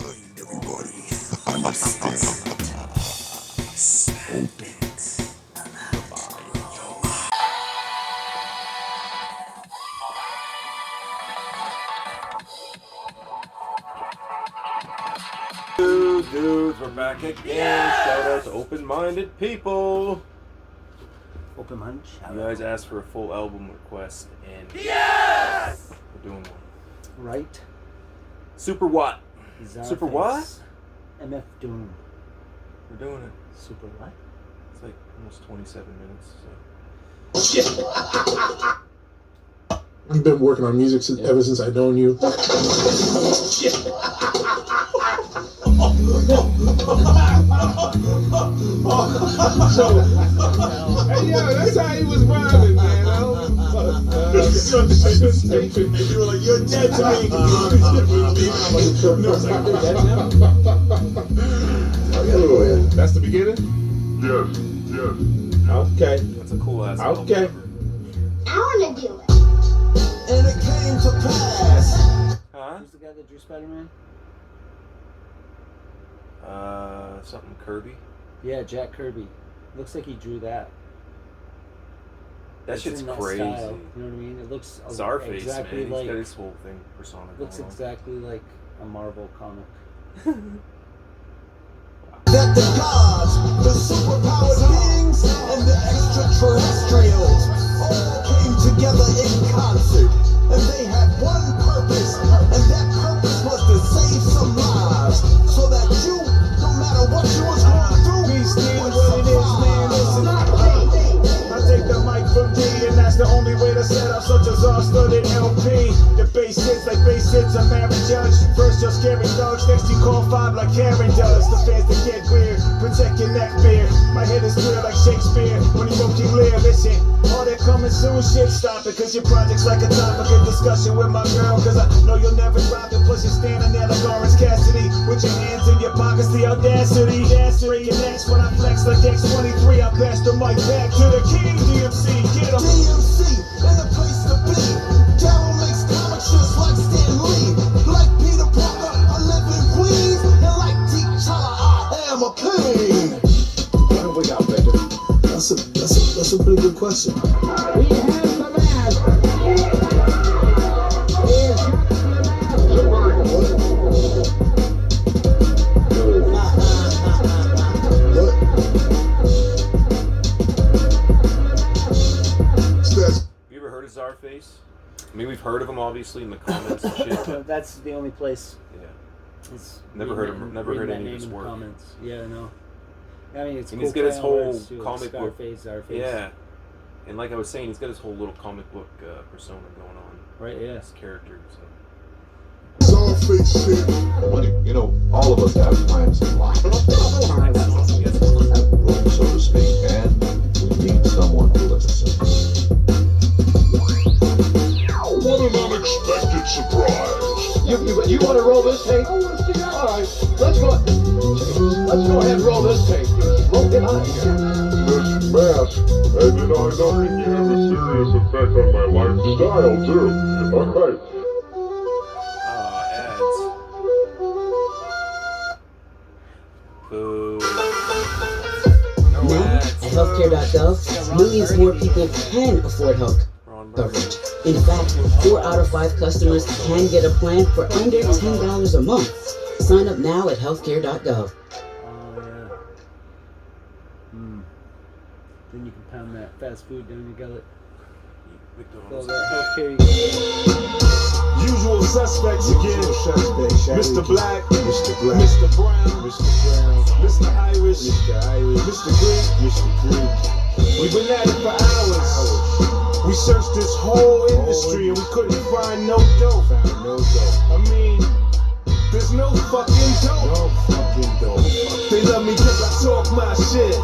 mind, everybody. Understand. Open Dudes, we're back again. Yeah! Shout out to open-minded people. Open-minded shout You guys asked for a full album request, and yes! we're doing one. Right? Super what? Super what? MF Doom. We're doing it. Super what? It's like almost 27 minutes. So. You've been working on music ever since I've known you. Hey, yo, that's how he was rhyming, man. You were like, you're dead to me. That's the beginning? Yes. Okay. That's a cool ass album. Okay. I want to do it. And it came to pass. Huh? Who's the guy that drew Spider-Man? Something Kirby. Yeah, Jack Kirby. Looks like he drew that. That It's shit's in that crazy. style, you know what I mean? It looks Czarface, exactly man. like. He's got his whole thing persona Looks going on. exactly like a Marvel comic. That the gods, the superpowered beings, and the extraterrestrials all came together in concert. And they had one purpose, and that purpose was to save some lives. So that you, no matter what you was going through, would survive. I take the mic from D, and that's the only way to set up such a star-studded LP. The bass hits like bass hits a married judge. First you're scary thugs, next you call five like Karen does. The fans that get weird, protect your neck beard. My head is clear like Shakespeare when he wrote King Lear. Listen, all that coming soon shit, stop it, cause your project's like a topic of discussion with my girl. Cause I know you'll never drop it, plus you're standing there like Orange Cassidy with your hands in your pockets, the audacity. Break your necks when I flex like X23. I pass the mic back to the king, DMC. Get him. DMC, in the place to be. Daryl makes comics just like Stan Lee. Like Peter Parker, I live in Queens. And like T'Challa, I am a king. What do we got, Victor? That's a pretty good question. We have the man. You ever heard of Czarface? I mean, we've heard of him obviously in the comments and shit. That's the only place. Yeah. It's Never heard of him. Never heard any of his work. Comments. Yeah, no. I mean, it's And cool. he's got his play on whole words, too, like comic book. Scarface. Yeah. And like I was saying, he's got his whole little comic book persona going on. Right. Yeah. His character. So. Czarface shit. You know, all of us have times in life, so to speak, and we need someone to listen. What an unexpected surprise. You want to roll this tape? I want to see that. All right, let's go ahead and roll this tape. Roll it out here. This mask, and did I know it can have a serious effect on my lifestyle, too. Alright. Ads. Boo. No ads. At healthcare.gov, millions more people can afford health Ron coverage. In fact, 4 out of 5 customers can get a plan for under $10 a month. Sign up now at healthcare.gov. Oh yeah. Then you can pound that fast food down your gullet. All McDonald's. that healthcare. Usual suspects again. Mr. Black, Mr. Black, Mr. Brown, Mr. Brown, Mr. Irish, Mr. Irish, Mr. Greek. Mr. Greek. We've been at it for hours. We searched this whole industry and we couldn't find no dope. Found no dope. I mean, there's no fucking dope. No fucking dope. They love me cause I talk my shit.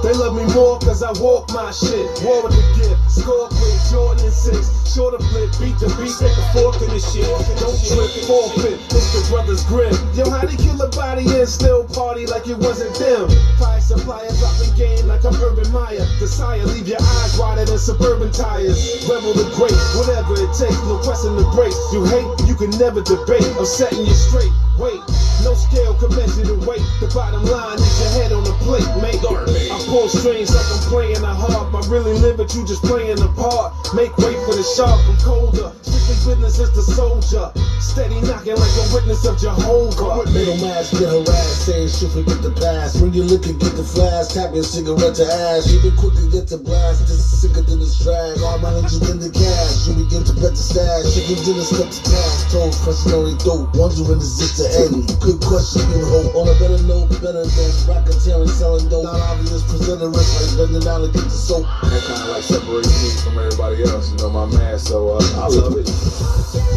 They love me more cause I walk my shit. War with the gift, score quick, Jordan and 6. Shorter flip, beat the beat, take a fork in the shit. Don't trip, forfeit, it's the brother's grip. Yo, how they kill a body and still party like it wasn't them? Fire supplier dropping game like I'm Urban admire the sire, leave your eyes wider than suburban tires. Rebel the great, whatever it takes, no question to break. You hate, you can never debate. I'm setting you straight. Wait, no scale can measure the weight. The bottom line is your head on the plate, mate. I pull strings like I'm playing a harp. I really live it, you just playing a part. Make way for the sharp, I'm colder. Strictly witness is the soldier. Steady knocking like a witness of Jehovah. Middle mass get harassed, saying shit forget the past. Bring your liquor, get the flash, tap your cigarette to ash. Even quicker get to blast, this is sicker than this drag. All my angels in the cash, you begin to bet the stash. Chicken dinner step to task, toes pressing on your throat. Wondering is this the end? Good question, you hope. On a better note, better than racketeering, selling dope. Not obvious, presenter risk like bending down to get the soap. That kind of like separates me from everybody else, you know, my man, so I love it.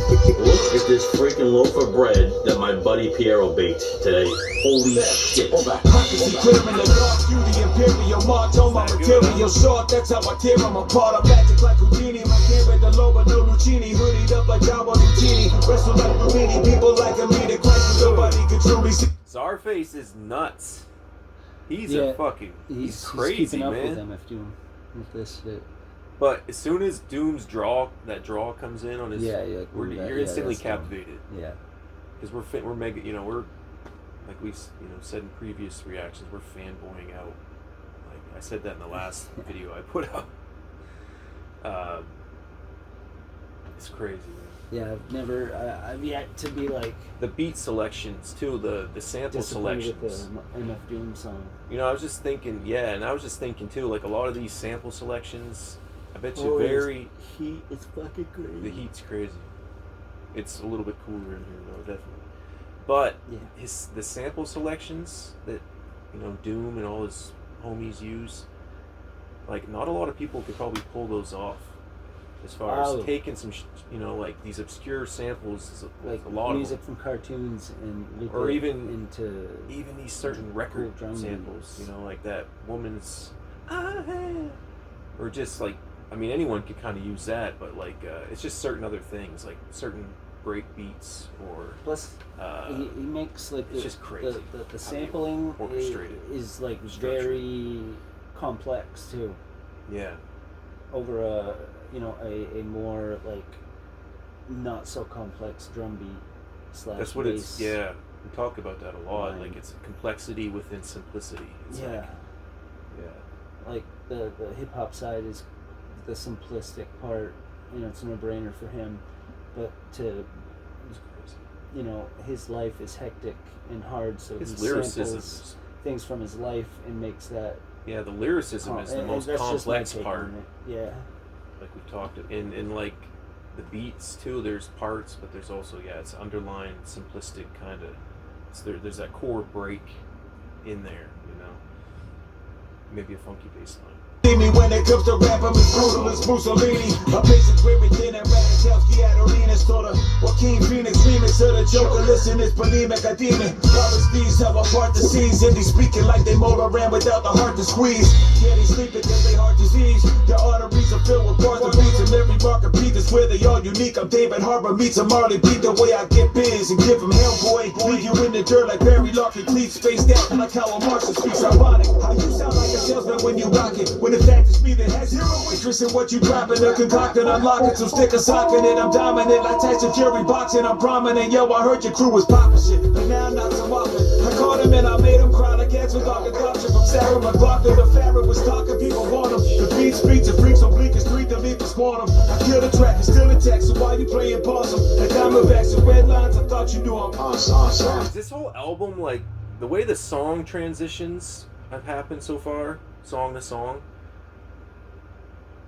Look at this freaking loaf of bread that my buddy Piero baked today. Holy shit. Pockets are clear in the dark, you the imperial mark. On my material short, that's how I tear them apart. I'm magic like Houdini, my game at the low, but no Lucini. Hoodied up like Java Lucini. Wrestle like Houdini, people like a me, the crisis nobody can truly see. Czarface is nuts. He's Yeah, a fucking, he's crazy, he's keeping up man. with MF with this shit. But as soon as Doom's draw comes in on his, Yeah, you're like, ooh, you're instantly that's dumb. captivated. Yeah. Because we're mega, you know, we're like we said in previous reactions, we're fanboying out. Like I said that in the last video I put up. It's crazy, man. Yeah, I've yet to be like The beat selections too, the sample disappointed selections. with the MF Doom song. You know, I was just thinking, and I was just thinking too, like a lot of these sample selections, I bet you Heat is fucking crazy. the heat's crazy. It's a little bit cooler in here though, definitely. But Yeah. the sample selections that Doom and all his homies use, like not a lot of people could probably pull those off. As far as taking some, like these obscure samples, is like a lot music of from cartoons and loop or it even into these certain record drum samples, beats. like that woman's, or just like, I mean, anyone could kind of use that, but like it's just certain other things, like certain break beats or. Plus, he makes like it's just crazy. The sampling is like very complex too. Yeah. Over a more like not so complex drum beat / That's what bass. it's. Yeah, we talk about that a lot. Like it's complexity within simplicity. It's like the hip hop side is the simplistic part. It's a no brainer for him, but his life is hectic and hard, so his he lyricism, samples things from his life and makes that. Yeah, the lyricism is the most complex part. Yeah. Like we've talked, and like the beats too. There's parts, but there's also it's underlying simplistic kind of. There's that core break in there, maybe a funky bass line. Me when it comes to rap, I'm as brutal as Mussolini. A patience very thin and Radicalski Adolina sorta. Joaquin Phoenix remix of the Joker. Listen, it's polemic, a demon. Robert Steve's how I part the scenes. And they speaking like they motor ran without the heart to squeeze. Yeah, they sleeping cause they heart disease. Their arteries are filled with bars of beats. And every mark of beat is where they all unique. I'm David Harbour meets a Marley beat. The way I get biz and give him Hellboy. Leave you in the dirt like Barry Larkin. Cleats spaced out like how a Martian speaks ironic. How you sound like a salesman when you rock it. When the fact is me that has zero interest in what you dropping, a concocting, unlocking, so stick a sock in it. I'm dominant like Tyson Fury boxing. I'm prominent. Yo, I heard your crew was popping shit, but now I'm not so often. I caught him and I made him cry like ants with all the corruption from Sarah McLaughlin. The Pharaoh was talking, people want him. The beat speaks and freaks on bleak as street, the leap is quantum. I kill the track, it's still intact, so why you playing possum? Like Diamondbacks and red lines, I thought you knew I'm awesome. This whole album, like the way the song transitions have happened so far, song to song.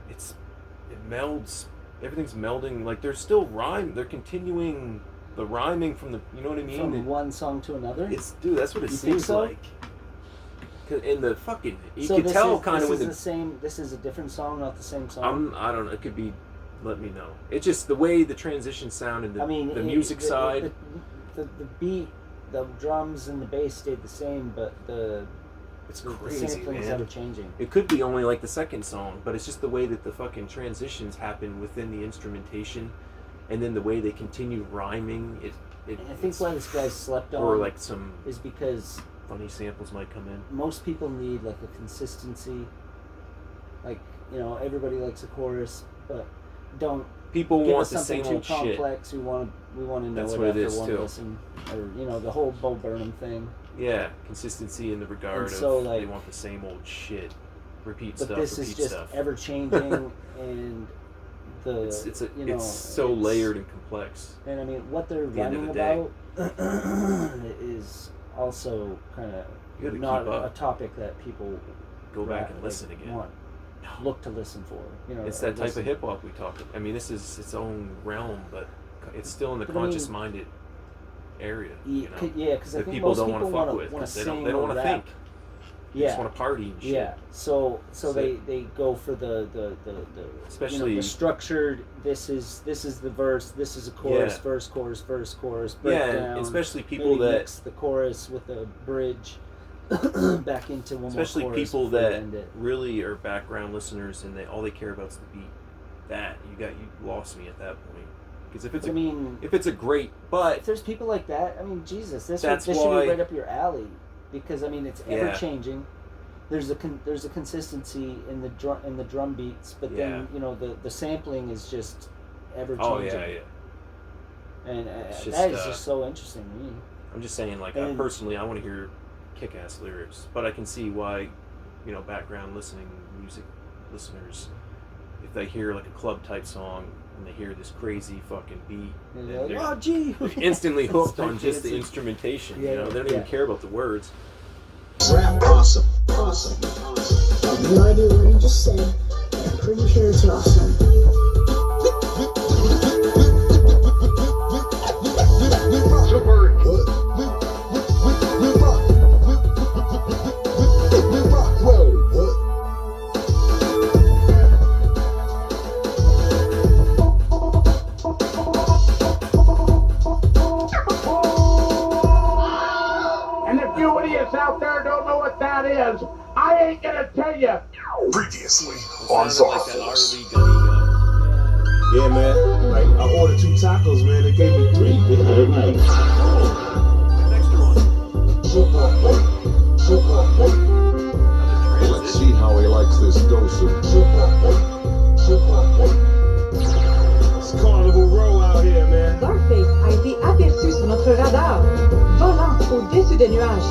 It melds, everything's melding, like there's still rhyme, they're continuing the rhyming from the, you know what I mean? From one song to another? Dude, that's what it seems so? like. In the fucking, you can tell kind of with the same, this is a different song, not the same song? I don't know, it could be, let me know. It's just the way the transition sound and the music side. The beat, the drums and the bass stayed the same, but it's the crazy, sampling's man. ever changing. It could be only like the second song, but it's just the way that the fucking transitions happen within the instrumentation, and then the way they continue rhyming. I think why this guy slept on, or like some is because funny samples might come in. Most people need like a consistency Like, you know, everybody likes a chorus, but don't People give want us the something same too old shit. complex. We want to know That's it what it after is, one too. listen, or you know, the whole Bo Burnham thing. Yeah, consistency in the regard And so, of like, they want the same old shit. Repeat But stuff, this repeat is just stuff. ever changing, and the it's so layered and complex. And I mean, what they're At the end of rhyming the day. about is also kind You of gotta not keep up. a topic that people Go back and listen again. Look to listen for. You know, It's or that type listen. of hip hop we talked about. I mean, this is its own realm, but it's still in the But I mean- conscious-minded area. You know, Yeah, because I that think people most don't want people to fuck wanna- with wanna because they sing don't or want to rap. think. They just want to party and shit. Yeah, so That's they it. go for the Especially- the structured. This is the verse. This is a chorus, Yeah. verse, chorus, Yeah, breakdown. and especially people maybe that mix the chorus with a bridge back into one especially more chorus. people before they that end it. really are background listeners and all they care about is the beat. That you lost me at that point. Because if it's a great, but if there's people like that, I mean, Jesus, this That's should why- be right up your alley, because I mean, it's Yeah. ever changing. There's a consistency in the drum beats, but then you know the sampling is just ever changing. oh yeah. And It's just, that is just so interesting to me. I'm just saying, like, And- personally, I want to hear kick-ass lyrics, but I can see why, you know, background music listeners, if they hear like a club type song and they hear this crazy fucking beat, And and they're like, they're oh, gee, instantly hooked Start on just the dancing. instrumentation. Yeah, You know, they don't yeah. even care about the words. Rap awesome. I have no idea what he just said, but I'm pretty sure it's awesome. Super. What? We rock. We rock. Whoa. What? And if you idiots out there don't know what that is, I ain't gonna tell you. Previously It on sounded like that Zarfos. R&B gunny guy. Yeah, man. Like, I ordered 2 tacos, man. They gave me 3. Cool. An extra one. Another Let's see how he likes this dosu. It's Carnival Row out here, man. Scarface a été aperçu sur notre radar, volant au-dessus des nuages.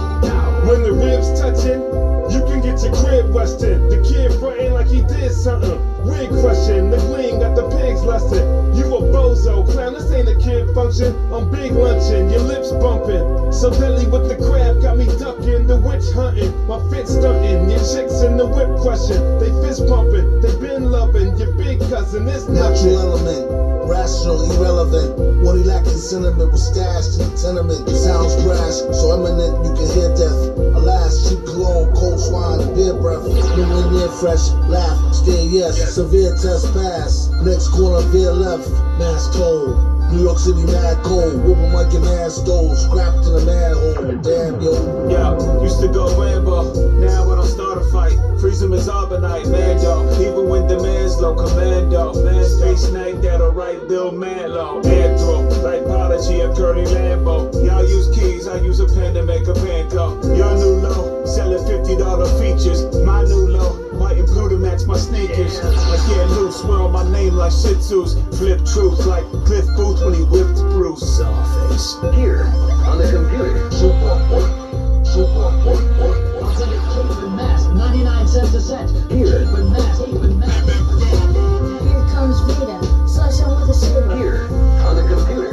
When the ribs touching, you can get your crib westin'. The kid frontin' like he did something. Wig question, the gleam got the pigs lustin'. You a bozo, clown, this ain't a kid function. I'm big lunchin', your lips bumpin'. So deadly with the crab, got me duckin'. The witch huntin', my fit stuntin'. Your chicks in the whip question, they fist bumpin'. They been lovin', your big cousin is Natural nothing. element, rational, irrelevant. What he lacked in sentiment was stashed in the tenement. Sounds brash, so eminent you can hear death. Alas, cheap cologne, cold swine, and beer breath. Nowhere near fresh, laugh, stare yes. Severe test pass. Next corner, veer left. Mass cold. New York City mad cold. Whoopin' like an ass stole. Scrapped in a manhole. Damn, yo. Yeah, used to go Rambo, now I don't start a fight. Freeze him as Arbonite, Mando. Even when the man's low, commando. Man, space night, that'll write Bill Manlow. Anthro, like Prodigy or Curly Lambo. Y'all use keys, I use a pen to make a band go. Your new low, selling $50 features. My new low, white and blue to match my sneakers. I get loose, swear on my name like Shih Tzus. Flip truth like Cliff Booth when he whipped Bruce. Sawface. Here, on the computer. Authentic tape and mask, 99 cents a set. Here. Tape and mask, tape and mask. Here comes Rita, slash on with a saber. Here, on the computer.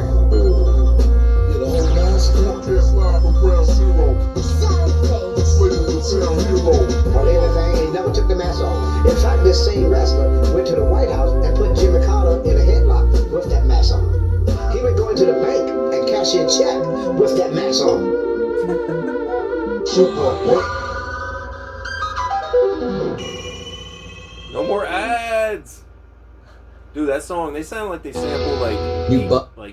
Get a whole mask. Test live from Ground Zero. Sawface. Slated to town hero. On the other thing, he never took the mask off. In fact, this same wrestler went to the White House and put Jimmy Carter in a headlock with that mask on. He would go into the bank and cash a check with that mask on. No more ads. Dude, that song, they sound like they sample like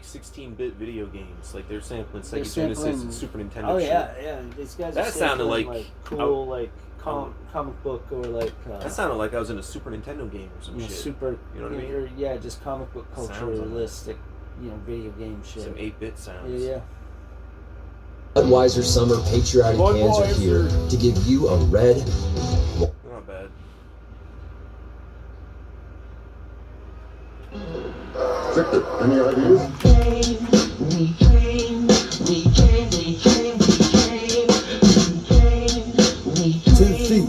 16-bit video games. Like they're sampling Sega Genesis and Super Nintendo Oh shit. yeah. These guys. That are sounded sampling, like cool, like comic book or like. That sounded like I was in a Super Nintendo game or some shit. Super. You know what I mean? Or, yeah, just comic book Sounds culture, like it. realistic, video game shit. Some 8-bit sounds. Yeah. Budweiser Summer Patriotic cans are here to give you a red. Not bad. Victor, any ideas? 10 feet.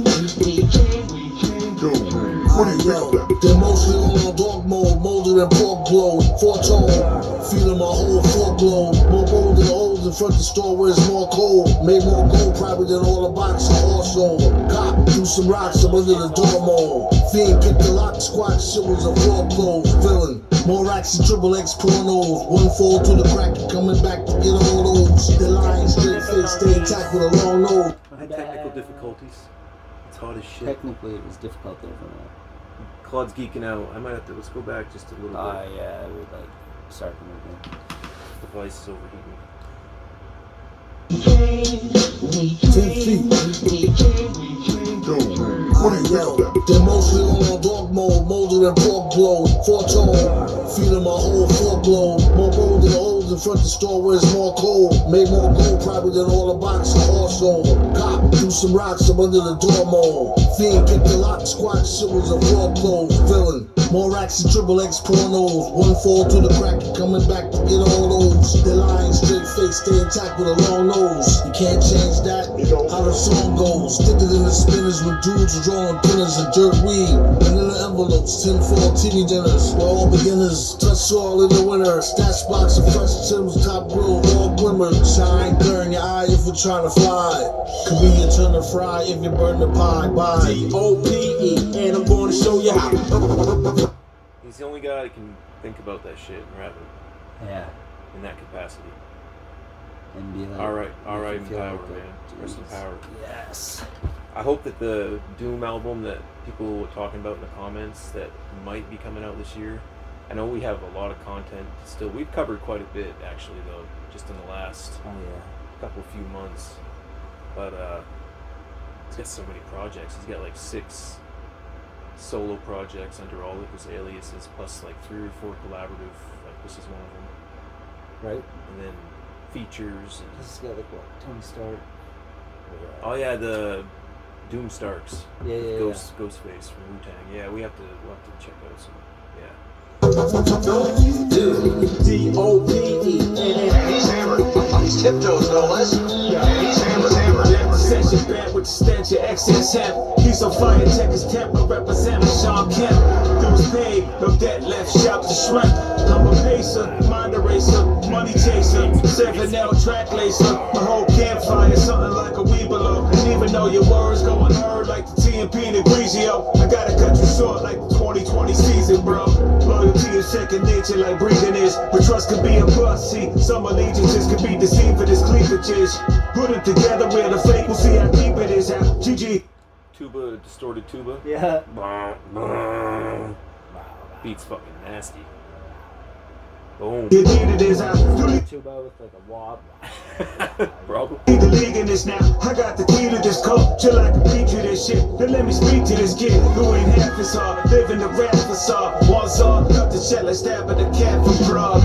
What do you think of that? They're mostly on dog mode, molded and pork blow, foretold. Feeling my whole forkload. More bold than the holes in front of the store where it's more cold. Made more gold probably than all the boxes also. Cop, threw some rocks up under the door mold. Fiend picked the lock, squat, shit was a floor closed. Villain, more racks and triple X pornos. One fall to the crack, coming back to get all those. The line straight face, stay intact with a long nose. I had technical difficulties. It's hot as shit. Technically, it was difficult there for me. Claude's geeking out. I might have to, let's go back just a little bit. Yeah, I would like start from again. The device is overheating. 10 feet. What do you think of that? They're mostly on dog mode, molded and pork blow, foretold. Feeling my whole forkload. More bold than the holes in front of the store where it's more cold. Made more gold probably than all the boxes also. Cop, threw some rocks up under the door mold. Fiend picked the lock, squat, shit was a floor closed. Villain, more racks and triple X pornos. One fall to the crack, coming back to get all those. The line straight face, stay intact with a long nose. You can't change that, how the song goes. Stick it in the spinners with dudes drawing pinners and jerk weed. Vanilla envelopes, 10-4 TV dinners. We're all beginners, touch soil in the winter. Stash box of fresh Tim's, top grill, all glimmer. Shine, burn your eye if you're trying to fly. Could be your turn to fry if you burn the pie. Bye. D-O-P-E, and I'm gonna show you how. He's the only guy that can think about that shit and rap it. Yeah. In that capacity. And be like, Alright, in feel power, like man. Rest in power. Yes. I hope that the Doom album that people were talking about in the comments that might be coming out this year. I know we have a lot of content still. We've covered quite a bit actually though, just in the last few months. But he's got so many projects. He's got like 6 solo projects under all of his aliases, plus like 3 or 4 collaborative. Like this is one of them. Right. And then features. And This has got like what, Tony Stark. oh yeah, the Doom Starks. Yeah, Ghostface from Wu-Tang. Yeah, we'll have to check out some. Yeah. D-O-P-E, and he's hammered. On his tiptoes, no less. He's hammered. Session bad with the stench of excess hemp. He's on fire, check his temper, representing Sean Kemp. Dues paid, no debt left, shout to shrimp. I'm a pacer, mind eraser, money chaser, 7L track lacer, a whole campfire, something like a weed below. And even though your words go unheard like the TMP and the Grigio, I gotta cut you short like the 2020 season, bro. Loyalty is second nature like breathing is, but trust could be a bust. See, some allegiances could be deceived for this cleavages. Put it together, we're the fake, we'll see how deep it is. GG. Tuba, distorted tuba. Yeah. Beats fucking nasty. Boom. You needed is out. Tuba with like a wob. Bro. Need the league in this now. I got the key to this culture like a feature this shit. Then let me speak to this kid who ain't half as hard. Living the rap facade. One saw, cut the shell and stab at the cat from Prague.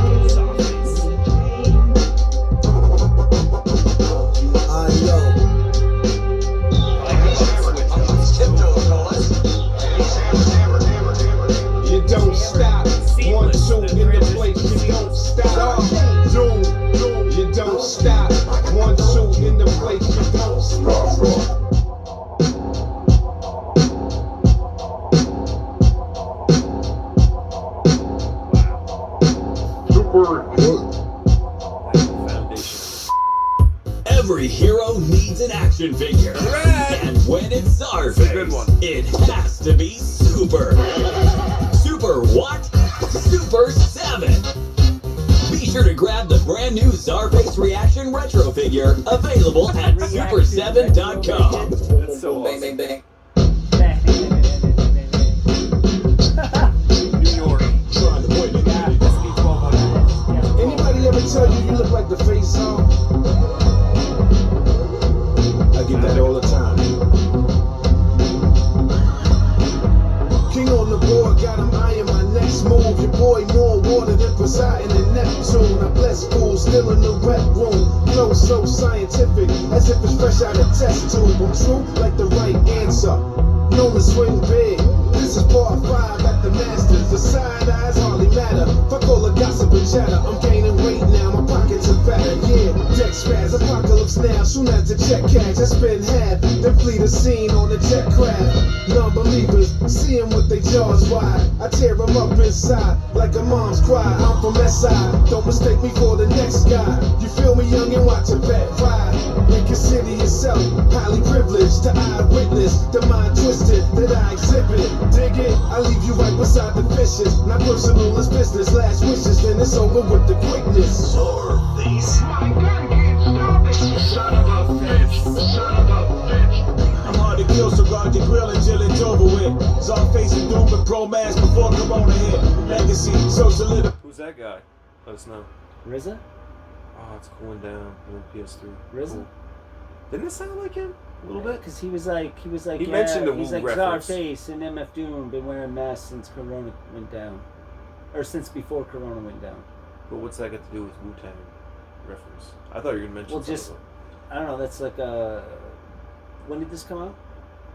You don't stop. 1, 2 in the place. You don't stop. Zoom. You don't stop. 1, 2 in the place. You don't stop. Every hero needs an action figure. And when it's Czarface, it has to be Super. Super what? Super 7. Be sure to grab the brand new Czarface Reaction Retro figure available at super7.com. That's so awesome. Bang, bang, bang. New York. Anybody ever tell you you look like the face song? I get that all the time. King on the board, got him eyeing my next move. Your boy more water than Poseidon and Neptune. I bless fools, still in the rep room. Flow so scientific, as if it's fresh out of test tube. I'm true like the right answer. Known to swing big, This is part 5 at the Masters. The side eyes hardly matter. Fuck all the gossip and chatter. I'm gaining weight now, my pockets are fatter. Yeah, deck spaz, apocalypse now. Soon as the check cash, I spend half. Then flee the scene on the jet craft. Non-believers, seeing what they jaws wide. I tear them up inside like a mom's cry. I'm from SI, don't mistake me for the next guy. You feel me, young, and watch a vet ride. And consider yourself highly privileged to eyewitness the mind twisted that I exhibit. Dig it? I leave you right beside the fishes. Not personal, it's business. Last wishes, then it's over with the quickness. These. My gun can't stop it. Son of a bitch. Son of a bitch. I'm hard to kill, so guard your grill until it's over with. It's all facing doom but pro-mass before Corona hit. Legacy, so solid. Who's that guy? Let us know. RZA? Oh, it's cooling down. And then PS3. RZA? Cool. Didn't it sound like him? A little bit? Because he was like, He yeah, mentioned the he's Wu like reference. Czarface and MF Doom been wearing masks since Corona went down. Or since before Corona went down. But what's that got to do with Wu-Tang reference? I thought you were going to mention Well, something just, about- I don't know, that's like a... When did this come out?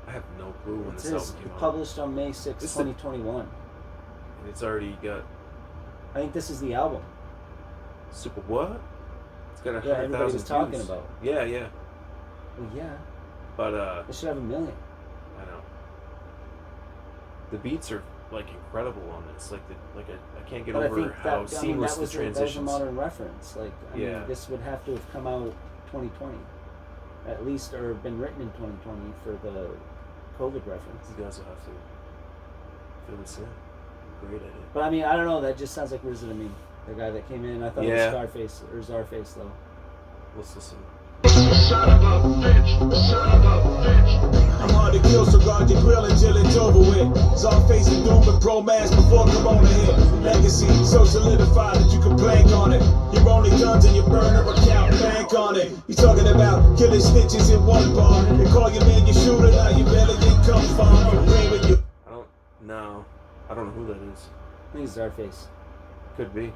I have no clue when It this says album came out. published on May 6, This is 2021. And it's already got I think this is the album. super what? It's got 100,000 everybody was talking views. about. Yeah, yeah. Well, yeah. But It should have 1 million. I know. The beats are like incredible on this. Like I can't get But over how seamless the that was a transitions. modern reference. Like, I Yeah. mean, this would have to have come out 2020. At least, or been written in 2020 for the COVID reference. You guys will have to fill this in. Great at it. But I mean, I don't know, that just sounds like RZA to me. The guy that came in, I thought Yeah. it was Scarface, or Czarface though. Let's listen. Son of a bitch. Son of a bitch. I'm hard to kill, so guard your grill until it's over with. It's all facing doom but pro-mass before Corona hit. Legacy, so solidified that you can plank on it. Your only guns and your burner account, bank on it. You talking about killing snitches in one bar. They call your man your shooter, now you barely get come far. With you. I don't know who that is. I think it's Czarface. Could be.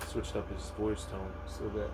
Switched up his voice tone. So that.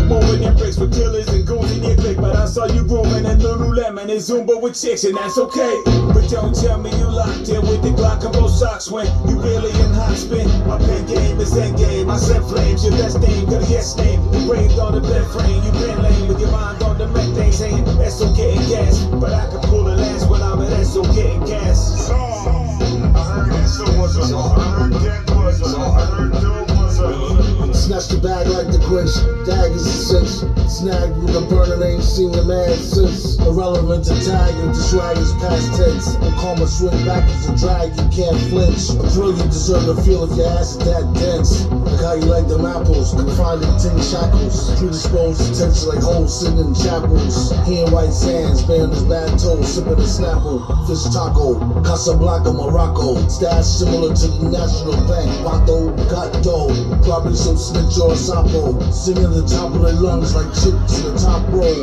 Moving in bricks with killers and goons in your clique, but I saw you grooming and Lululemon and Zumba with chicks, and that's okay. But don't tell me you locked in with the Glock and both socks when you really in hot spin. My pen game is end game. I set flames, your best name, got a yes name. Engraved on the bed frame, you been lame with your mind on the methane saying SO getting gas. But I can pull the last when I'm at SO getting gas. I heard SO was a I heard that was a I heard dope was a Snatch the bag like the Grinch, daggers and cinch. Snagged with a burner, ain't seen the man since. Irrelevant to tag if the swag is past tense. And karma swing back as a drag, you can't flinch. A thrill you deserve to feel if your ass is that dense. Like how you like them apples, confined in tin shackles. Predisposed to tension like hoes sitting in chapels. He in white sands, bearing his bad toes, sipping a snapple. Fish taco, Casablanca, Morocco. Stash similar to the National Bank. Pato, Gato, probably some snitch or a sapo. Singing the top of their lungs like chicks in the top row.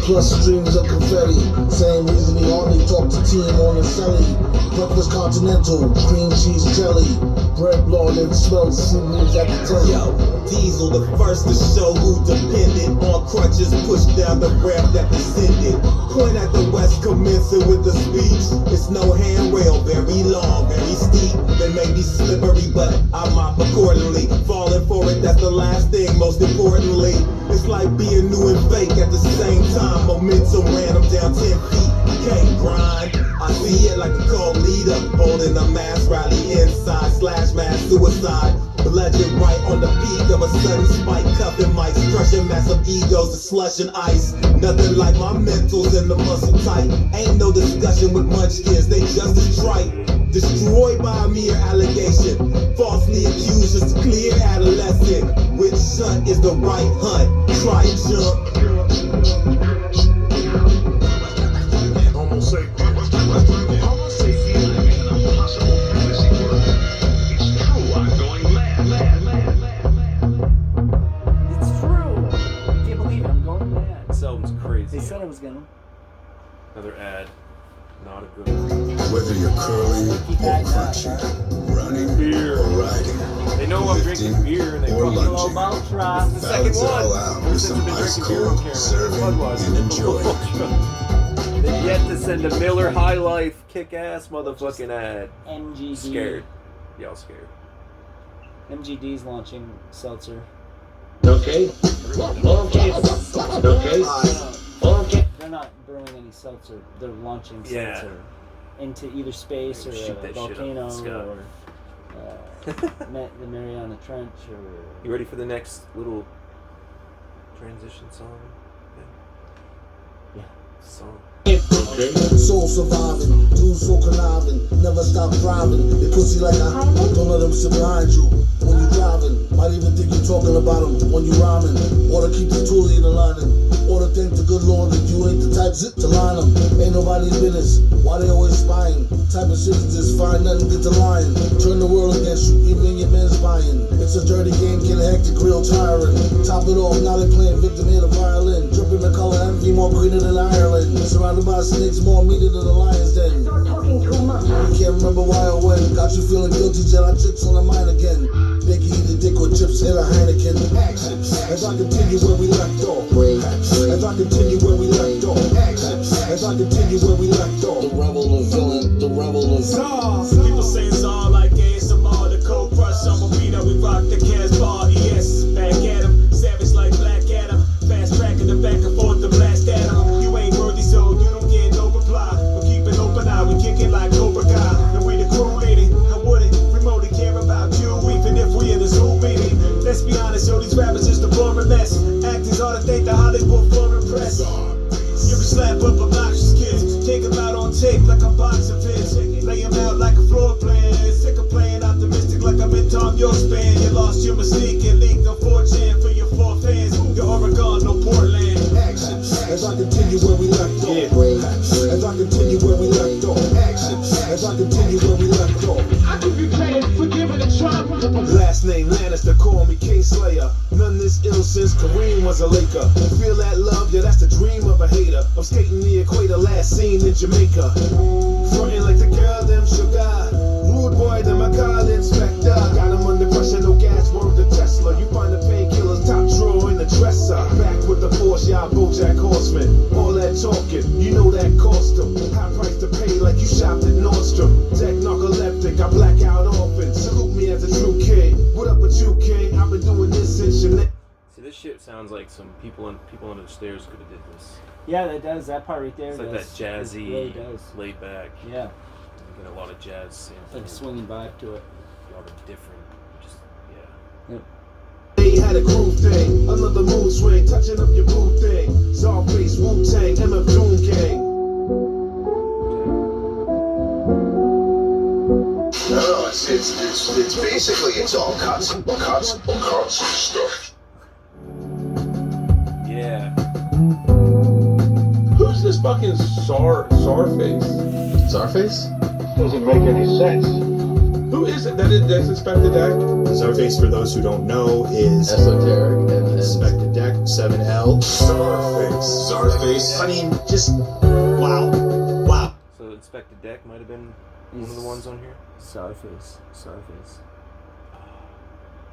Plus streams of confetti. Same reason he only talked to team on the celly. Breakfast continental, cream cheese jelly. Bread blowing and smells seasonings at the telly. Yo, Diesel the first to show who depended on crutches, pushed down the ramp that descended. Point at the west, commencing with the speech. It's no handrail, very long, very steep. They may be slippery, but I mop accordingly. Falling for it, that's the last thing, most importantly. It's like being new and fake at the same time. Momentum ran them down 10 feet. Can't grind. I see it like a cult leader, holding a mass rally inside, slash mass suicide. Bludgeon right on the peak of a sudden spike, cuffing mics, crushing massive egos to slush and ice. Nothing like my mentals and the muscle tight. Ain't no discussion with munchkins, they just as trite. Destroyed by a mere allegation, falsely accused as a clear adolescent. Which hunt is the right hunt? Try jump. Almost say almost say feeling an impossible fantasy world. It's true, I'm going mad. It's true. I can't believe it. I'm going mad. This album's crazy. They said I was gonna. Another ad. Not a good one. Whether you're curling or punching, running Beer. or riding, They know I'm drinking beer and they or fucking lunging, Ultra. This is the second balance it all one. out Ever with since some I've been ice drinking beer cold with Cameron. serving Budweiser. and enjoy. Ultra. They've yet to send a Miller High Life kick-ass motherfucking ad. MGD. Scared. Y'all scared. MGD's launching seltzer. Okay. Okay. They're not brewing any seltzer. They're launching Yeah. seltzer into either space or Shoot a that shit up in volcano the sky. or the Mariana Trench or. You ready for the next little transition song? Yeah. Song. Soul surviving, dude so conniving, never stop thriving. They pussy like I don't let them sit behind you when you driving. Might even think you talking about them when you rhyming. Or to keep the toolie in the lining. Or to thank the good Lord that you ain't the type zit to line them. Ain't nobody's business. Why they always spying? Type of shit is just find nothing, get to lying. Turn the world against you, even your man's buying. It's a dirty game, get hectic, real tiring. Top it off, now they playing victim hit a violin. Dripping the color envy, more greener than Ireland. Surrounded by snakes, more meaty than the lion's den. Start talking too much. You can't remember why or when. Got you feeling guilty, Jedi tricks on the mind again. They can eat a dick with chips, hit a Heineken. Actions, as I continue where we left off. As I continue where we left off. Actions, as I continue where we left off. The rebel, the villain, the rebel, the People say it's all like ASMR, the cold crush on my beat, we rock the Casbah, ES, back at him, savage like Black Adam, fast tracking the back and forth to blast at him. You ain't worthy, so you don't get no reply. We keep an open eye, we kick it like Cobra Kai, and we the crew leading. I wouldn't remotely care about you, even if we in a Zoom meeting. Let's be honest, yo, these rappers just a boring mess. Acting's hard to think the Hollywood foreign press. You can slap up obnoxious kids, take them out on tape like a boxing pitch, lay them out like a floor plan. Sick of playing optimistic like I'm in Tom York's band. You lost your mystique and leaked on 4chan for your 4 fans. You're Oregon, no Portland. Action, as I continue where we left off. As I continue where we left off. Action, as I continue where we left off. I give you credit for giving a try. Last name Lannister, call me King Slayer. None this ill since Kareem was a Laker. Feel that love, yeah, that's the dream of a hater. I'm skating the equator, last seen in Jamaica. Frontin' like the girl, them sugar. Rude boy, them I call inspector. Got him under pressure, no gas, word to Tesla. You find the painkillers top drawer in the dresser. Back with the force, y'all BoJack Horseman. All that talking, you know that cost him. High price to pay like you shopped at Nordstrom. Tech narcoleptic, I black out often. Salute me as a true king. What up with you, king? I've been doing this since your neck. See, this shit sounds like some people under the stairs could have did this. Yeah, that does. That part right there. It's like that jazzy, it really does. laid back. Yeah. You get a lot of jazz sampling. Like a swinging vibe to it. A lot of different, just, yeah. Yep. They had a groove thing, another mood swing, touching up your boo thing. Czarface, Wu-Tang, MF Doom Gang. No, it's basically it's all cuts stuff. Yeah. Who's this fucking Czarface? Czarface? Doesn't make any sense. Who is it? That's Inspector Deck? Czarface, for those who don't know, is Esoteric and Inspector Deck 7L. Czarface. I mean, just wow. So Inspector Deck might have been one of the ones on here? Czarface.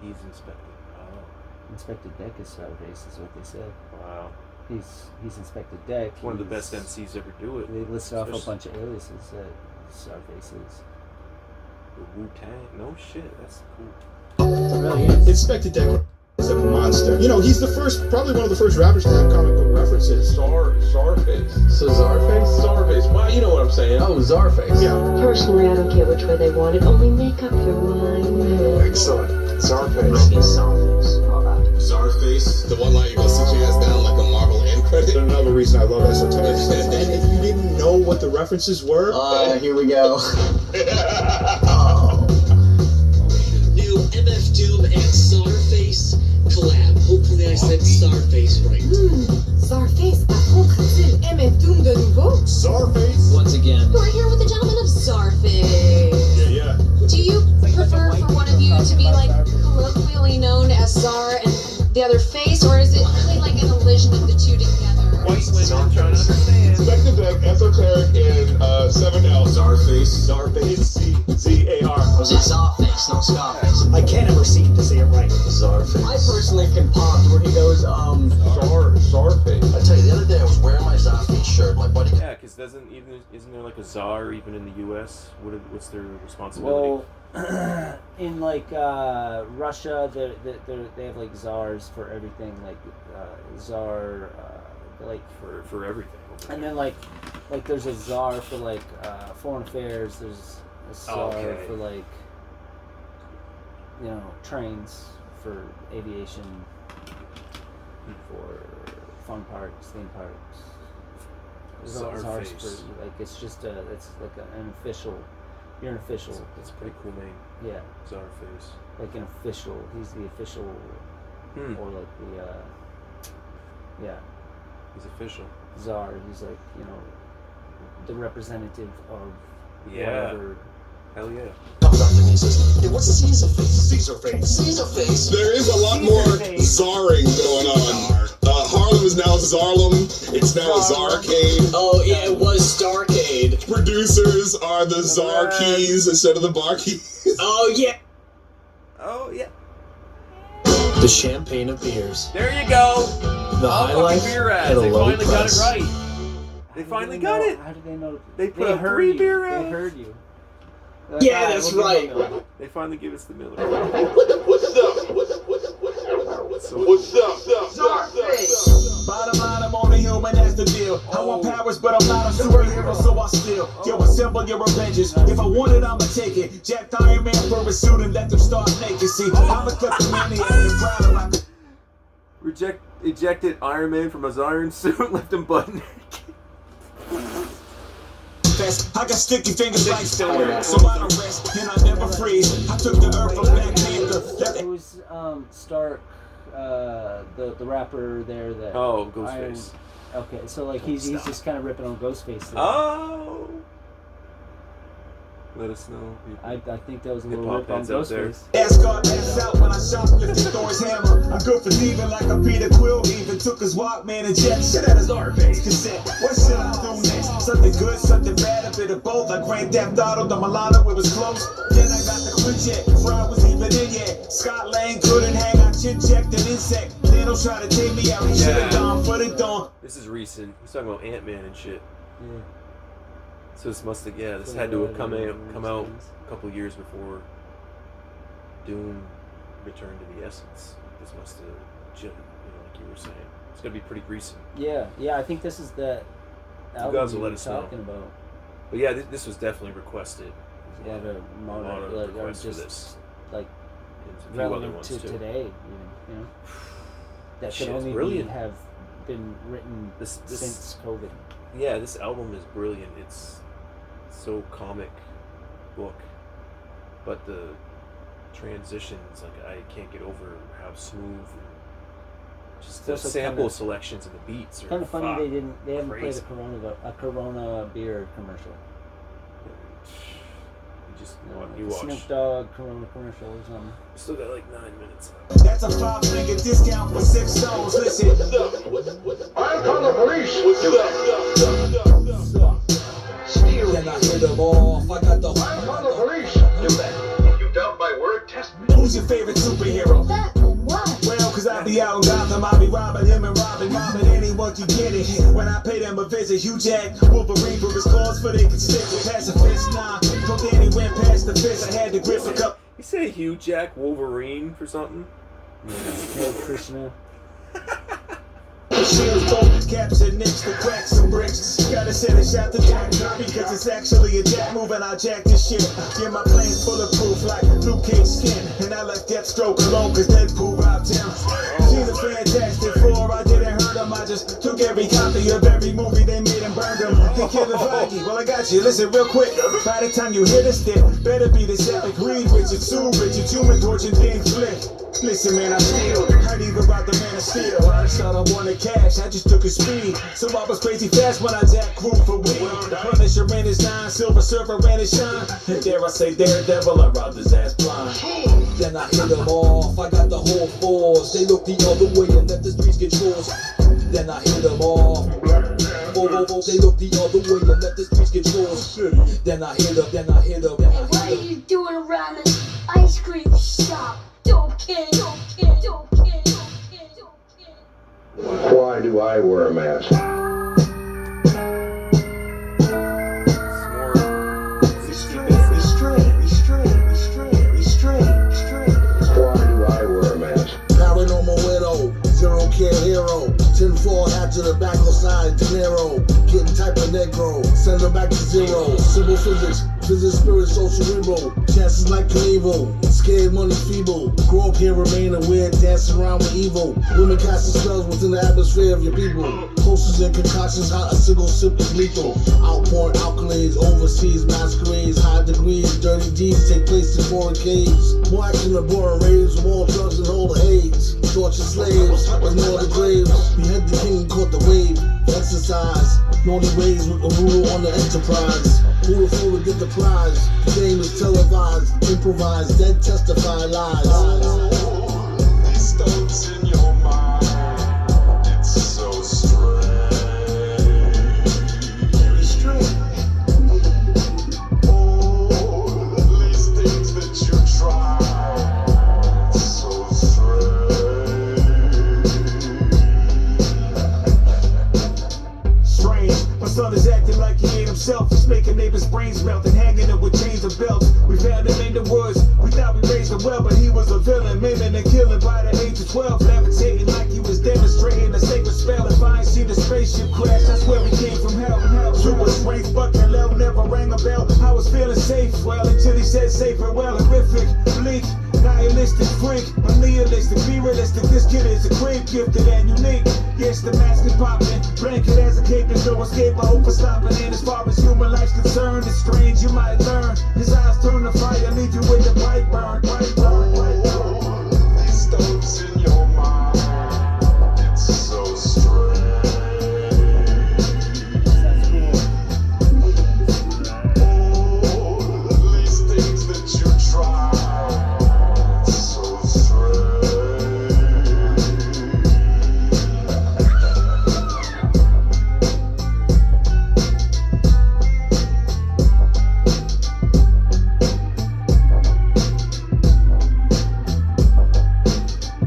He's Inspector. Oh. Inspector Deck is Czarface, is what they said. Wow. He's Inspector Deck. One of the best MCs ever do it. They listed off a bunch of aliases that Czarface is. The Wu-Tang? No shit, that's cool. It really is. Inspector Deck is a monster. You know, he's probably one of the first rappers to have comic book references. Czarface. So Czarface? Czarface. Why? You know what I'm saying? Oh, Czarface. Yeah. Personally, I don't care which way they want it. Only make up your mind. Excellent. Czarface. Czarface. The one line you go sit your ass down like a Marvel end credit. That's another reason I love Esoteric. And if you didn't know what the references were, here we go. New MF Doom and Czarface collab. Hopefully I said Starface right. Czarface affronte-t-il MF Doom de nouveau? Czarface. Once again. We're here with the gentleman of Czarface. Yeah. Do you prefer for one of you to be like colloquially known as Czar and the other face, or is it really like an elision of the two together? White women trying to understand. Inspector Deck, Esoteric, and 7L. Czarface, Z-A-R. Was it Czarface, not Scarface? I can't ever seem to say it right. Czarface. I personally can pop where he goes, Czarface. I tell you, the other day I was wearing my Czarface shirt. My buddy. Yeah, because isn't there like a czar even in the U.S.? What's their responsibility? Well, in like Russia, they have like czars for everything, like czar, like for everything. And then like there's a czar for like foreign affairs. There's a czar for like trains, for aviation, for fun parks, theme parks. There's czars for like it's like an official. You're an official. That's a pretty cool name. Yeah. Czar face. Like an official. He's the official, or like the yeah. He's official. Czar. He's like the representative of whatever. Hell yeah. Hey, what's a Caesar face? Caesar face. Caesar face. There is a lot more czarring going on. Harlem is now Zarlem. It's now a Zarcade. Oh yeah, it was Starcade. Producers are the Czar keys instead of the bar keys. Oh yeah. Oh yeah. The champagne of beers. There you go. The High Life beer ads. at a They low finally price. got it right. They finally got it. How did they know? They put up 3 beer ads. They heard you. Yeah, that's right. They finally give us the Miller. What's up? What's up? Bottom line, I'm only human, that's the deal. I want powers, but I'm not a superhero, so I steal. Yo, assemble your Avengers. If I want it, I'ma take it. Jack the Iron Man for a suit and let them start naked. See, I'm a kleptomaniac and proud of my... Ejected Iron Man from his iron suit and left him butt naked. I got sticky fingers like stone, so I don't rest and I never freeze. I took the earth from Black Panther. Who's Stark, the rapper there that? Oh, Ghostface. Okay, so like he's just kind of ripping on Ghostface there. Oh. Let us know. I think that was a little rip on Ghostface. Asgard ass out when I shoplifted Thor's hammer. I'm good for thieving like a Peter Quill. Even took his Walkman and jet shit out his R-Base cassette. What should I do next? Something good, something bad, a bit of both. Like Grand Theft Auto, the Milano, it was close. Then I got the Quinjet, Fry was even in yet. Scott Lane couldn't hang, I chin-checked an insect. Thanos tried to take me out, he should've gone for the dawn. This is recent. He's talking about Ant-Man and shit. Yeah. So this must have, this had to have come out a couple years before Doom returned to the essence. This must have, like you were saying, it's gonna be pretty recent. Yeah, I think this is the album you guys will let us talking know. about. But yeah, this was definitely requested. Yeah, a lot of requests for this. Like and a few relevant other ones to too. today, even, that could only have been written since COVID. Yeah, this album is brilliant. It's so comic book, but the transitions, like I can't get over how smooth and just the sample selections and the beats are kind of funny they haven't crazy. played a Corona beer commercial. You watch Snoop Dogg Corona commercial or something. We still got like 9 minutes. That's a 5-finger discount for 6 songs. Listen. I'm from the police. Then I hit them off. I got the. I'm from the police. If you doubt my word, test me. Who's your favorite superhero? Well, cause I be out in Gotham, I be robbing him and robbing anyone can get it. When I pay them a visit, Hugh Jack, Wolverine for his claws, for they can stick with pacifist. Nah, don't Danny went past the fist, I had to grip a cup. You say Hugh Jack Wolverine for something? Hey, Krishna. Shields, gold caps and nicks to crack some bricks. Gotta send a shot to Jack because it's actually a jack move and I jack this shit. Yeah, my plane's bulletproof like Luke Cage skin. And I left Deathstroke alone cause Deadpool robbed him. She's a Fantastic Four, I didn't hurt him. I just took every copy of every movie they made and burned them. Hey, Kevin Feige, well I got you, listen real quick. By the time you hear this shit, better be this epic Reed Richard, Sue Richard, Human Torch and Thing Flick. Listen man, I steal, heard even about the Man of Steel. I thought I wanted cash, I just took a speed. So I was crazy fast when I jacked crew for weed. The Punisher ran his 9, Silver Surfer ran his shine. And dare I say Daredevil, I robbed his ass blind. Then I hit them off. I got the whole force. They look the other way and let the streets get yours. Then I hit them off. They look the other way and let the streets get yours. Then I hit them. Hey, what are you doing around this ice cream shop? Don't kid. Why do I wear a mask? like De Niro. Getting type of Negro, send her back to zero. Simple physics, spirit, so cerebral. Chances like Knievel, scared, money feeble. Grow up here, remain aware, dancing around with evil. Women casting spells within the atmosphere of your people. Posters and concoctions, hot, a single sip is lethal. Outpouring alkalies, overseas masquerades, high degrees, dirty deeds take place in foreign caves. More action than boring raves, more drugs and all the AIDS. Torture slaves, ignore the graves. Behead the king and caught the wave. Exercise, naughty ways with a rule on the enterprise. Who will fool to get the prize? The game is televised, improvised, dead testify lies. These thoughts in your mind, it's so strange. Very strange. All these things that you try, it's so Strange, my son is acting like he ain't himself. He's making neighbors' brains melt and hanging him with chains and belts. We found him in the woods, we thought we raised him well, but he was a villain, maiming and killing by the age of 12. Levitating like he was demonstrating a sacred spell. If I ain't seen the spaceship crash, that's where we came from hell. Super strength, but Lil never rang a bell. I was feeling safe, well, until he said safe and well, horrific, bleak, nihilistic freak. I'm nihilistic, be realistic, this kid is a creep, gifted and unique. Yes, the mask is popping, blanket as a cape, there's no escape, I hope for stopping. And as far as human life's concerned, it's strange, you might learn. His eyes turn to fire, leave you with the bright burn, bright burn, bright burn. These thoughts in your mind, it's so strange. All these things that you try, it's so strange.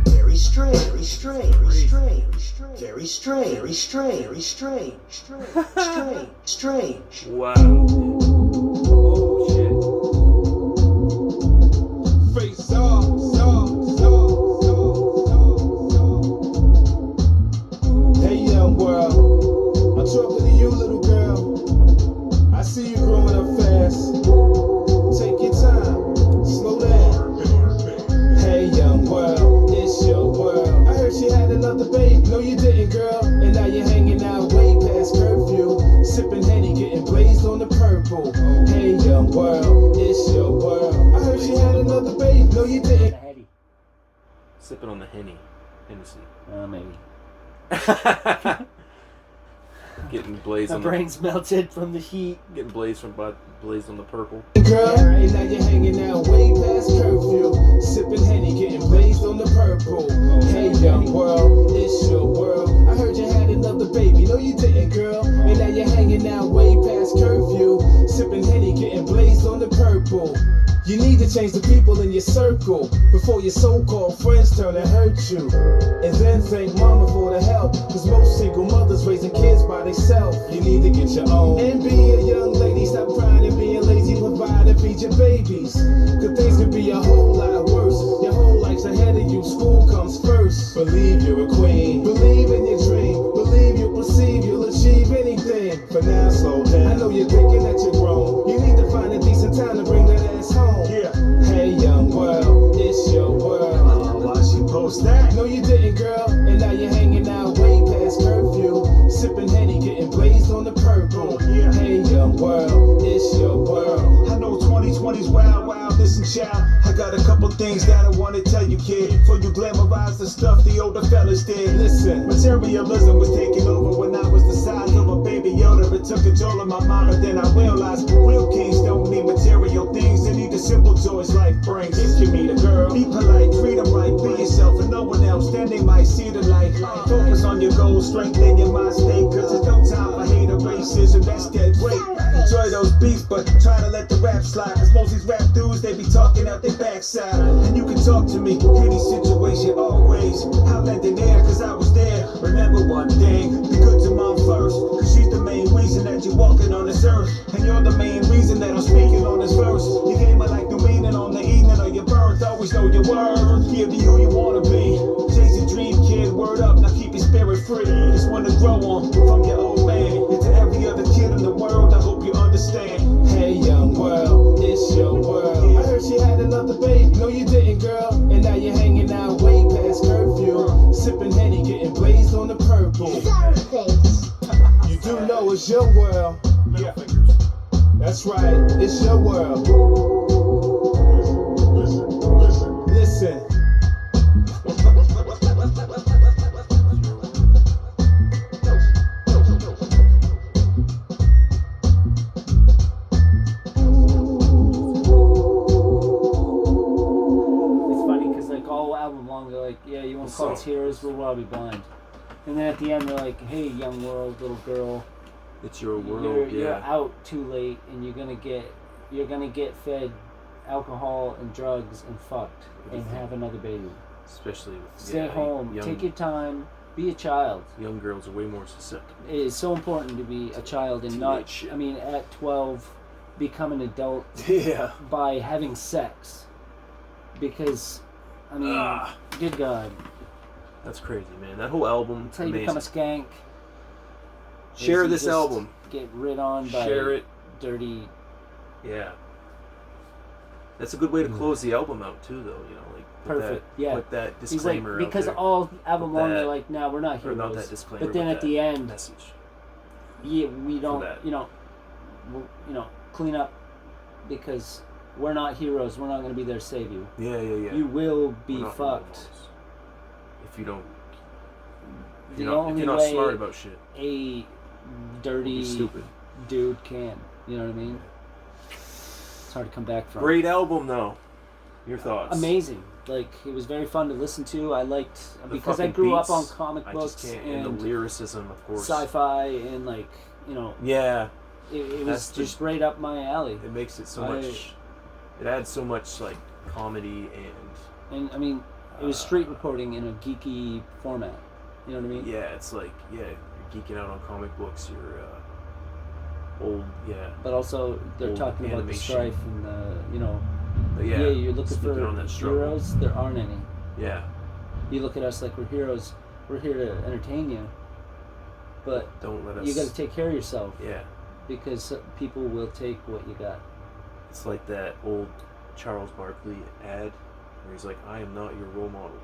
Very strange, very strange, very strange, very strange, very strange, strange, strange. Wow. Oh shit. Face off, Hey young world, I'm talking to you little girl. I see you growing up fast. Take your time, slow down. Hey young world, it's your world. I heard she had another baby. No you didn't girl. And now you're hanging out way past curfew. Sipping Henny, getting blazed on the purple. Hey young world, it's your world. I heard she had another baby. No you didn't. Sipping on the Hennessy. Maybe. Getting blazed My on brain's melted from the heat. Getting blazed on the purple. Girl, and now you're hanging out way past curfew. Sipping Henny, getting blazed on the purple. Hey young world, it's your world. I heard you had another baby. No you didn't girl. And now you're hanging out way past curfew. Sipping Henny, getting blazed on the purple. You need to change the people in your circle before your so-called friends turn to hurt you. And then thank mama for the help, cause most single mothers raising kids by themselves. You need to get your own. And be a young lady, stop crying and being lazy, provide and feed your babies. Cause things could be a whole lot worse. Your whole life's ahead of you, school comes first. Believe you're a queen, believe in your dream, believe you'll perceive you'll achieve anything. For now, slow down. I know you're thinking that you're grown. You need to find a decent time to bring that ass home. Yeah. Hey young world, it's your world. Why she post that? No you didn't girl, and now you're hanging out way past curfew. Sipping Henny, getting blazed on the purple. Yeah. Hey young world, it's your world. I know 2020's wild, wild, listen child. I got a couple things that I wanna tell you kid. Before you glamorize the stuff the older fellas did. Listen, materialism was taking over when I was the size of a baby Yoda. It took control of my mind, but then I realized real kings don't need material things. They need the simple joys life brings. If you meet a girl, be polite, treat them right, be yourself and no one else. Then they might see the light. Focus on your goals, strengthen your mind state. Cause there's no time for hate or racism, that's dead weight. Enjoy those beats, but try to let the rap slide. Cause most of these rap dudes, they be talking out their backside. And you can talk to me, any situation, always. I'll lend an ear, cause I was there. Remember one thing, be good to mom first. Cause she's the main reason that you're walking on this earth. And you're the main reason that I'm speaking on this verse. You gave me like the meaning on the evening of your birth. Always know your worth, yeah, be who you wanna be. Chase your dream, kid, word up, now keep your spirit free. Just wanna grow on from your old do know it's your world. Middle fingers. That's right, it's your world. Listen. It's funny because like all album long they're like, yeah, you want to call us heroes? We'll all be blind. And then at the end they're like, hey, young world, little girl, it's your world. You're out too late, and you're gonna get fed alcohol and drugs and fucked and have another baby. Especially with Stay home. Take your time. Be a child. Young girls are way more susceptible. It is so important to be a child and not. I mean, at 12, become an adult. Yeah. By having sex, because, I mean, good God. That's crazy, man. That whole album. That's how you become a skank. Share this album. Get rid on by Share it. Dirty. Yeah. That's a good way to close the album out too, though. You know, like perfect. Put that disclaimer. Like, because out there. all album long they're like, no, we're not heroes. Or not that disclaimer. But then at the end, message. Yeah, we don't. You know, clean up because we're not heroes. We're not going to be there to save you. Yeah. You will be fucked. If you don't. If The you're only not way smart about shit. A dirty stupid dude can. You know what I mean? It's hard to come back from. Great album, though. Your thoughts? Amazing. Like, it was very fun to listen to. I liked because I grew up on comic books and the lyricism, of course, sci-fi, and like, you know. Yeah. It was just right up my alley. It makes it so much. It adds so much like comedy and I mean, it was street reporting in a geeky format. You know what I mean? Yeah, it's like you're geeking out on comic books. You're old, But also, they're talking about the strife and the, you're looking for heroes. There aren't any. Yeah. You look at us like we're heroes. We're here to entertain you. But don't let us. You got to take care of yourself. Yeah. Because people will take what you got. It's like that old Charles Barkley ad where he's like, "I am not your role model."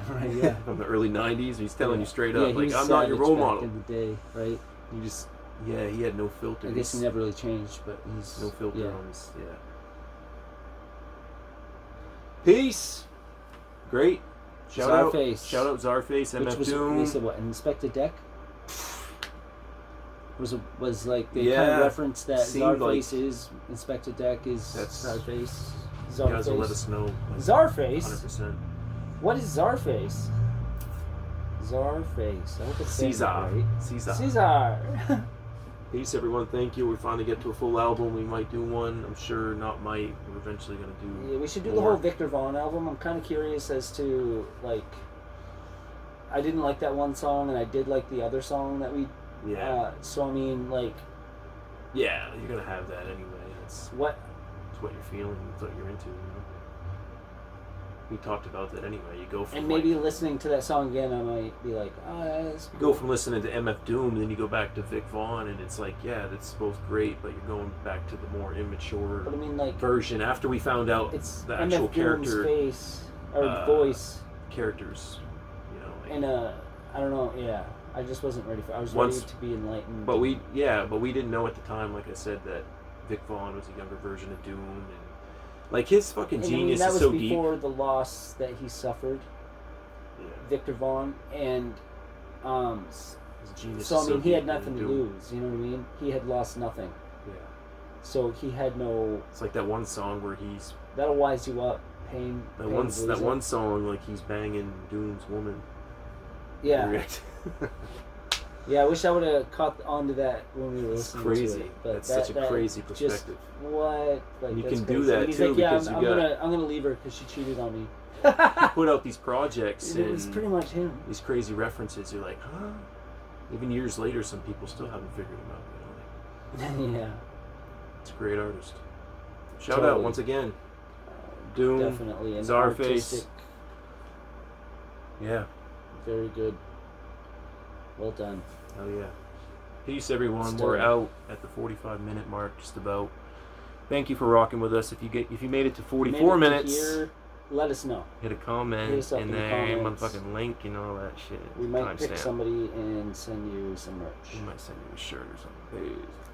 Right. Yeah. From the early '90s, he's telling you straight up, like, "I'm not your role model." Back in the day, right? You just. Yeah, he had no filter. I guess he never really changed, but he's no filter on his. Yeah. Peace. Great. Shout out Czarface, MF Doom. They said what? Inspector Deck. Was like they kind of referenced that Czarface is Inspector Deck is Czarface. You guys will let us know. Like, Czarface. 100%. What is Czarface? Czarface. I hope it's Caesar. Right. Caesar. Peace, everyone. Thank you. We finally get to a full album. We might do one. I'm sure not might. We're eventually going to do. Yeah, we should do the whole Victor Vaughn album. I'm kind of curious as to, like, I didn't like that one song, and I did like the other song that we. Yeah. So I mean, like. Yeah, you're gonna have that anyway. It's what you're feeling. It's what you're into. You know? We talked about that anyway. You go from and maybe listening to that song again, I might be like, that's cool. You go from listening to MF Doom, then you go back to Vic Vaughn, and it's like, yeah, that's both great, but you're going back to the more immature version after we found out it's the actual MF character Doom's face or voice characters. You know, and I don't know. Yeah, I just wasn't ready for. I was ready to be enlightened. But we didn't know at the time, like I said, that Vic Vaughn was a younger version of Doom, and like his fucking genius is so deep. That was before the loss that he suffered. Yeah. Victor Vaughn, and his genius so I is mean, so he had deep nothing to in Doom. lose. You know what I mean? He had lost nothing. Yeah. So he had no. It's like that one song where he's. That'll wise you up. Pain. That one song, like he's banging Doom's woman. Yeah. Yeah, I wish I would have caught onto that when we were listening crazy. to it. But that's such a crazy perspective. Just, what? Like, you that's can crazy. do that he's too like, yeah, because I'm gonna leave her because she cheated on me. You put out these projects It was pretty much him. These crazy references. You're like, huh? Even years later, some people still haven't figured him out. You know, like, yeah. It's a great artist. Shout out once again. Doom. Definitely. And Czarface. artistic. Yeah. Very good. Well done. Oh yeah. Peace, everyone. We're out at the 45-minute mark, just about. Thank you for rocking with us. If you made it to 44 minutes, let us know. Hit a comment Hit us up in in the there, comments. motherfucking link and all that shit. We might pick Timestamp. somebody and send you some merch. We might send you a shirt or something. Peace.